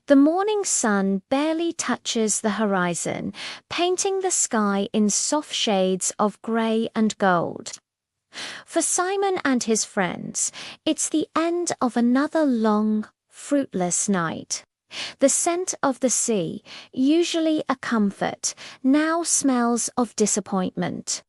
The morning sun barely touches the horizon, painting the sky in soft shades of grey and gold. For Simon and his friends, it's the end of another long, fruitless night. The scent of the sea, usually a comfort, now smells of disappointment.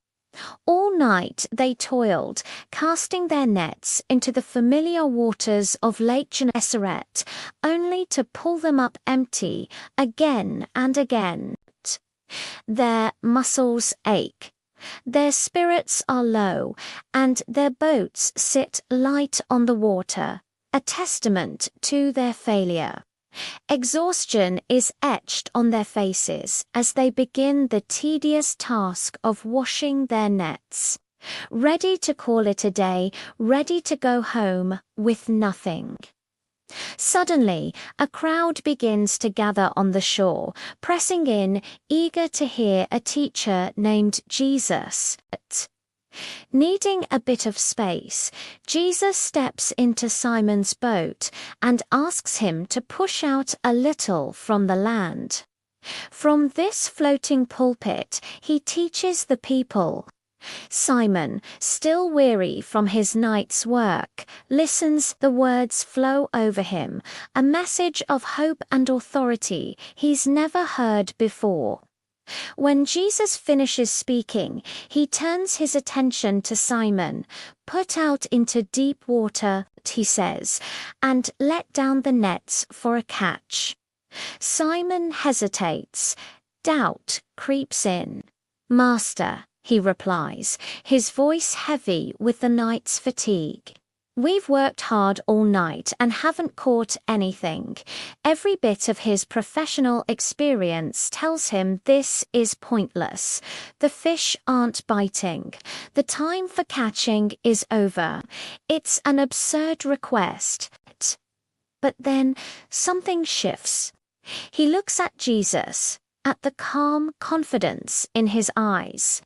All night they toiled, casting their nets into the familiar waters of Lake Gennesaret, only to pull them up empty again and again. Their muscles ache. Their spirits are low, and their boats sit light on the water, a testament to their failure. Exhaustion is etched on their faces as they begin the tedious task of washing their nets. Ready to call it a day, ready to go home with nothing. Suddenly, a crowd begins to gather on the shore, pressing in, eager to hear a teacher named Jesus. Needing a bit of space, Jesus steps into Simon's boat and asks him to push out a little from the land. From this floating pulpit, he teaches the people. Simon, still weary from his night's work, listens. The words flow over him, a message of hope and authority he's never heard before. When Jesus finishes speaking, he turns his attention to Simon. "Put out into deep water," he says, "and let down the nets for a catch." Simon hesitates. Doubt creeps in. "Master," he replies, his voice heavy with the night's fatigue. "We've worked hard all night and haven't caught anything." Every bit of his professional experience tells him this is pointless. The fish aren't biting. The time for catching is over. It's an absurd request. But then something shifts. He looks at Jesus, at the calm confidence in his eyes.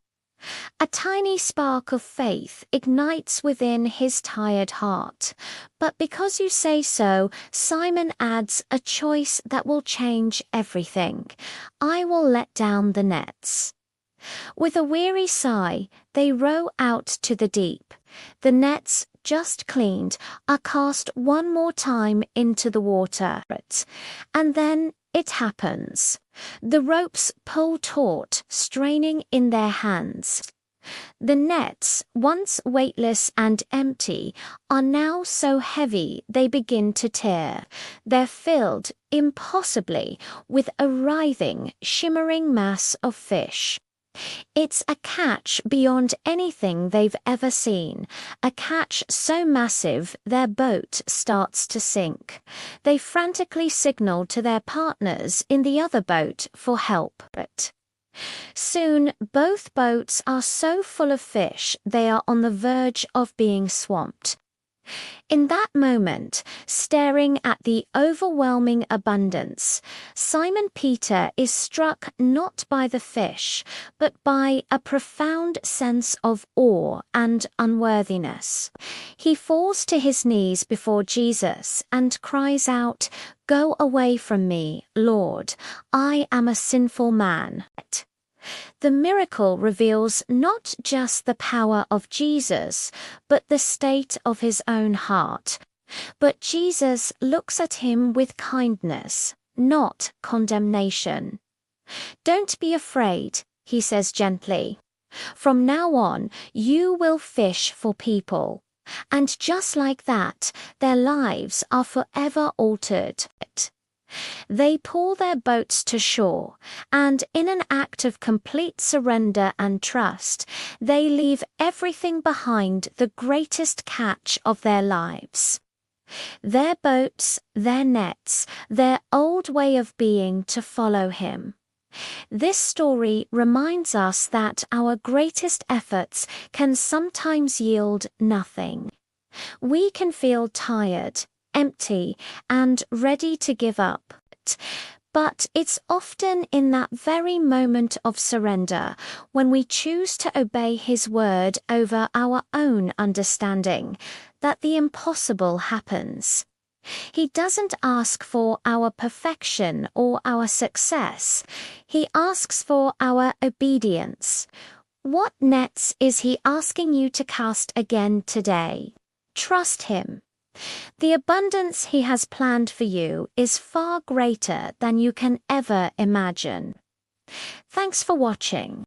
A tiny spark of faith ignites within his tired heart. "But because you say so," Simon adds, "a choice that will change everything. I will let down the nets." With a weary sigh, they row out to the deep. The nets, just cleaned, are cast one more time into the water. And then it happens. The ropes pull taut, straining in their hands. The nets, once weightless and empty, are now so heavy they begin to tear. They're filled, impossibly, with a writhing, shimmering mass of fish. It's a catch beyond anything they've ever seen, a catch so massive their boat starts to sink. They frantically signal to their partners in the other boat for help. Soon, both boats are so full of fish they are on the verge of being swamped. In that moment, staring at the overwhelming abundance, Simon Peter is struck not by the fish, but by a profound sense of awe and unworthiness. He falls to his knees before Jesus and cries out, "Go away from me, Lord, I am a sinful man." The miracle reveals not just the power of Jesus, but the state of his own heart. But Jesus looks at him with kindness, not condemnation. "Don't be afraid," he says gently. "From now on, you will fish for people." And just like that, their lives are forever altered. They pull their boats to shore, and in an act of complete surrender and trust, they leave everything behind, the greatest catch of their lives. Their boats, their nets, their old way of being to follow him. This story reminds us that our greatest efforts can sometimes yield nothing. We can feel tired, empty, and ready to give up. But it's often in that very moment of surrender, when we choose to obey his word over our own understanding, that the impossible happens. He doesn't ask for our perfection or our success. He asks for our obedience. What nets is He asking you to cast again today? Trust Him. The abundance He has planned for you is far greater than you can ever imagine. Thanks for watching.